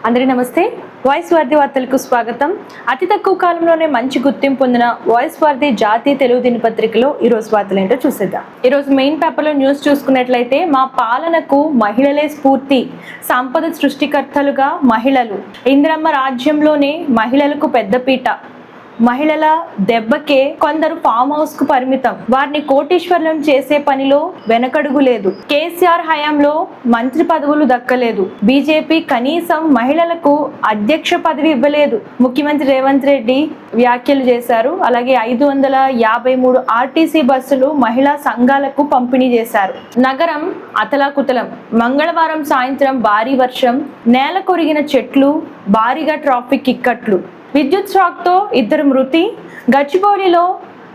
అందరికీ నమస్తే. వాయిస్ వార్ది వార్తలకు స్వాగతం. అతి తక్కువ కాలంలోనే మంచి గుర్తింపు పొందిన వాయిస్ వార్ది జాతీయ తెలుగు దినపత్రికలో ఈరోజు వార్తలు ఏంటో చూసేద్దాం. ఈరోజు మెయిన్ పేపర్లో న్యూస్ చూసుకున్నట్లయితే మా పాలనకు మహిళలే స్ఫూర్తి, సంపద సృష్టికర్తలుగా మహిళలు, ఇందిరమ్మ రాజ్యంలోనే మహిళలకు పెద్దపీట, మహిళల దెబ్బకే కొందరు ఫామ్ హౌస్ కు పరిమితం, వారిని కోటీశ్వర్లను చేసే పనిలో వెనకడుగు లేదు, కేసీఆర్ హయాంలో మంత్రి పదవులు దక్కలేదు, బీజేపీ కనీసం మహిళలకు అధ్యక్ష పదవి ఇవ్వలేదు, ముఖ్యమంత్రి రేవంత్ రెడ్డి వ్యాఖ్యలు చేశారు. అలాగే 553 ఆర్టీసీ బస్సులు మహిళా సంఘాలకు పంపిణీ చేశారు. నగరం అతలాకుతలం. మంగళవారం సాయంత్రం భారీ వర్షం, నేల కొరిగిన చెట్లు, భారీగా ట్రాఫిక్ ఇక్కట్లు, విద్యుత్ షాక్తో 2 మృతి, గచ్చిబౌలిలో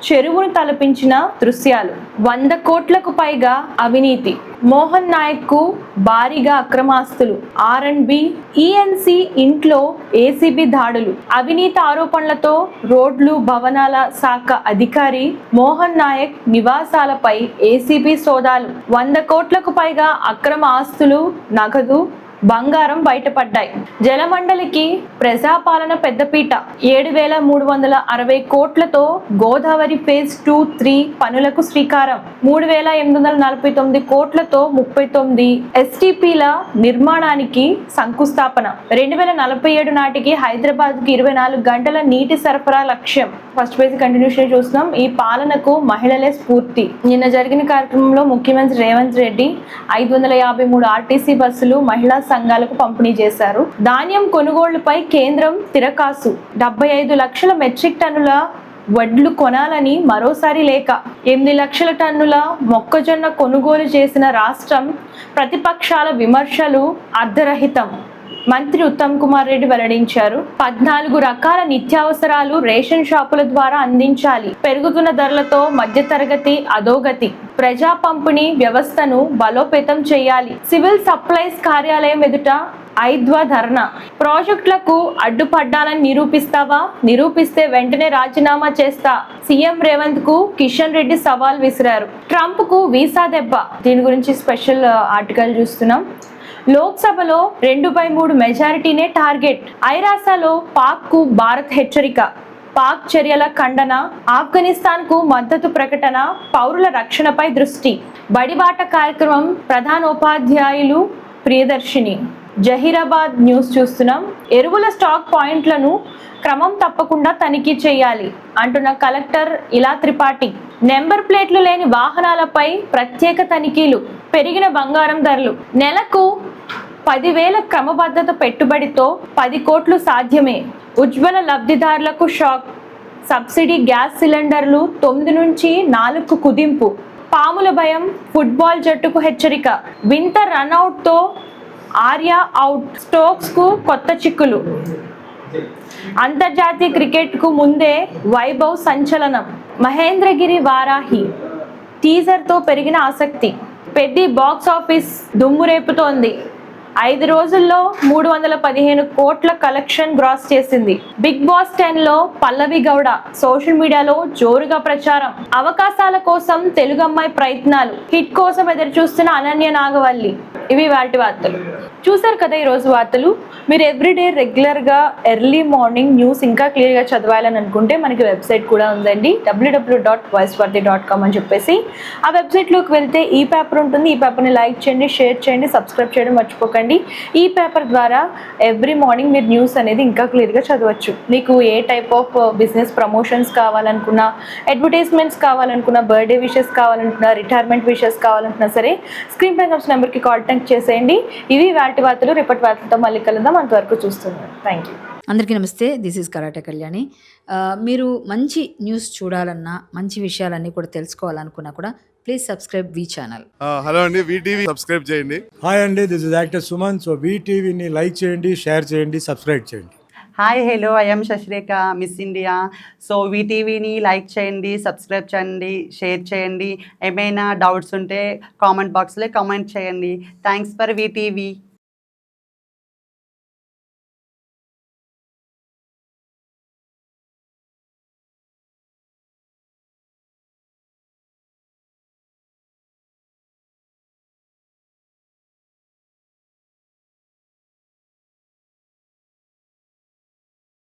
చెరువును తలపించిన దృశ్యాలు, 100 కోట్లకు పైగా అవినీతి, మోహన్ నాయక్ కు భారీగా అక్రమాస్తులు, R&B, ENC ఇంట్లో ఏసీబీ దాడులు, అవినీతి ఆరోపణలతో రోడ్లు భవనాల శాఖ అధికారి మోహన్ నాయక్ నివాసాలపై ఏసీబీ సోదాలు, 100 కోట్లకు పైగా అక్రమ ఆస్తులు, నగదు, బంగారం బయటపడ్డాయి. జలమండలికి ప్రజాపాలన పెద్దపీట, 7,360 కోట్లతో గోదావరి ఫేజ్ 2-3 పనులకు శ్రీకారం, 3,849 కోట్లతో 39 STPల నిర్మాణానికి శంకుస్థాపన, 2047 నాటికి హైదరాబాద్ కి 24 గంటల నీటి సరఫరా లక్ష్యం. ఫస్ట్ పేజ్ కంటిన్యూషన్ చూస్తున్నాం. ఈ పాలనకు మహిళలే స్ఫూర్తి. నిన్న జరిగిన కార్యక్రమంలో ముఖ్యమంత్రి రేవంత్ రెడ్డి 553 ఆర్టీసీ బస్సులు మహిళా సంఘాలకు పంపిణీ చేశారు. ధాన్యం కొనుగోళ్లపై కేంద్రం తిరకాసు, 75 లక్షల మెట్రిక్ టన్నుల వడ్లు కొనాలని మరోసారి లేక, 8 లక్షల టన్నుల మొక్కజొన్న కొనుగోలు చేసిన రాష్ట్రం, ప్రతిపక్షాల విమర్శలు అర్ధరహితం, మంత్రి ఉత్తమ్ కుమార్ రెడ్డి వెల్లడించారు. 14 రకాల నిత్యావసరాలు రేషన్ షాపుల ద్వారా అందించాలి, పెరుగుతున్న ధరలతో మధ్యతరగతి అధోగతి, ప్రజా పంపిణీ వ్యవస్థను బలోపేతం చేయాలి, సివిల్ సప్లైస్ కార్యాలయం ఎదుట ఐద్వా ధర్నా, ప్రాజెక్టులకు అడ్డుపడ్డాలని నిరూపిస్తావా, నిరూపిస్తే వెంటనే రాజీనామా చేస్తా, సీఎం రేవంత్ కు కిషన్ రెడ్డి సవాల్ విసిరారు, ట్రంప్ కు వీసా దెబ్బ. దీని గురించి స్పెషల్ ఆర్టికల్ చూస్తున్నాం. లోక్సభలో 2/3 మెజారిటీనే టార్గెట్, ఐరాసలో పాక్ కు భారత్ హెచ్చరిక, పాక్ చర్యల ఖండన, ఆఫ్ఘనిస్తాన్ కు మద్దతు ప్రకటన, పౌరుల రక్షణపై దృష్టి. బడిబాట కార్యక్రమం ప్రధానోపాధ్యాయులు ప్రియదర్శిని. జహీరాబాద్ న్యూస్ చూస్తున్నాం. ఎరువుల స్టాక్ పాయింట్లను క్రమం తప్పకుండా తనిఖీ చేయాలి అంటున్న కలెక్టర్ ఇలా త్రిపాఠి. నెంబర్ ప్లేట్లు లేని వాహనాలపై ప్రత్యేక తనిఖీలు, పెరిగిన బంగారం ధరలు, నెలకు 10,000 క్రమబద్ధత పెట్టుబడితో 10 కోట్లు సాధ్యమే, ఉజ్వల లబ్ధిదారులకు షాక్, సబ్సిడీ గ్యాస్ సిలిండర్లు 9 నుంచి 4కు కుదింపు, పాముల భయం, ఫుట్బాల్ జట్టుకు హెచ్చరిక, వింత రన్అట్తో ఆర్యా అవుట్, స్టోక్స్ కు కొత్త చిక్కులు, అంతర్జాతీయ క్రికెట్ కు ముందే వైభవ్ సంచలనం, మహేంద్రగిరి వారాహి టీజర్తో పెరిగిన ఆసక్తి, పెద్ది బాక్స్ ఆఫీస్ దుమ్ము రేపుతోంది, 5 రోజుల్లో 315 కోట్ల కలెక్షన్ గ్రాస్ చేసింది, బిగ్ బాస్ 10లో పల్లవి గౌడ సోషల్ మీడియాలో జోరుగా ప్రచారం, అవకాశాల కోసం తెలుగు అమ్మాయి ప్రయత్నాలు, హిట్ కోసం ఎదురు చూస్తున్న అనన్య నాగవల్లి. ఇవి వాటి వార్తలు. చూసారు కదా ఈరోజు వార్తలు. మీరు ఎవ్రీడే రెగ్యులర్గా ఎర్లీ మార్నింగ్ న్యూస్ ఇంకా క్లియర్గా చదవాలని అనుకుంటే మనకి వెబ్సైట్ కూడా ఉందండి, www.voicevarthi.com అని చెప్పేసి. ఆ వెబ్సైట్లోకి వెళ్తే ఈ పేపర్ ఉంటుంది. ఈ పేపర్ని లైక్ చేయండి, షేర్ చేయండి, సబ్స్క్రైబ్ చేయడం మర్చిపోకండి. ఈ పేపర్ ద్వారా ఎవ్రీ మార్నింగ్ మీరు న్యూస్ అనేది ఇంకా క్లియర్గా చదవచ్చు. మీకు ఏ టైప్ ఆఫ్ బిజినెస్ ప్రమోషన్స్ కావాలనుకున్నా, అడ్వర్టైజ్మెంట్స్ కావాలనుకున్నా, బర్త్డే విషెస్ కావాలనుకున్నా, రిటైర్మెంట్ విషెస్ కావాలనుకున్నా సరే స్క్రీన్ పై వచ్చిన నెంబర్కి కాంటాక్ట్ చేసేయండి. ఇవి వాటి వార్తలు. రేపటి వార్తలతో మళ్ళీ కలుద్దాం. అంతవరకు చూస్తున్నాను. Thank you. అందరికీ నమస్తే. This is karate Kalyani. మీరు మంచి న్యూస్ చూడాలన్నా, మంచి విషయాలన్నీ కూడా తెలుసుకోవాలనుకున్నా కూడా please subscribe V channel. Hello అండి, VTV సబ్స్క్రైబ్ చేయండి. హాయ్ అండి, this is actor Suman. So VTVని లైక్ చేయండి, షేర్ చేయండి, సబ్స్క్రైబ్ చేయండి. Hi hello, I'm Shashirekha, miss India. So VTVని లైక్ చేయండి, సబ్స్క్రైబ్ చేయండి, షేర్ చేయండి. ఏమైనా డౌట్స్ ఉంటే కామెంట్ బాక్స్లో కామెంట్ చేయండి. Thanks for VTV.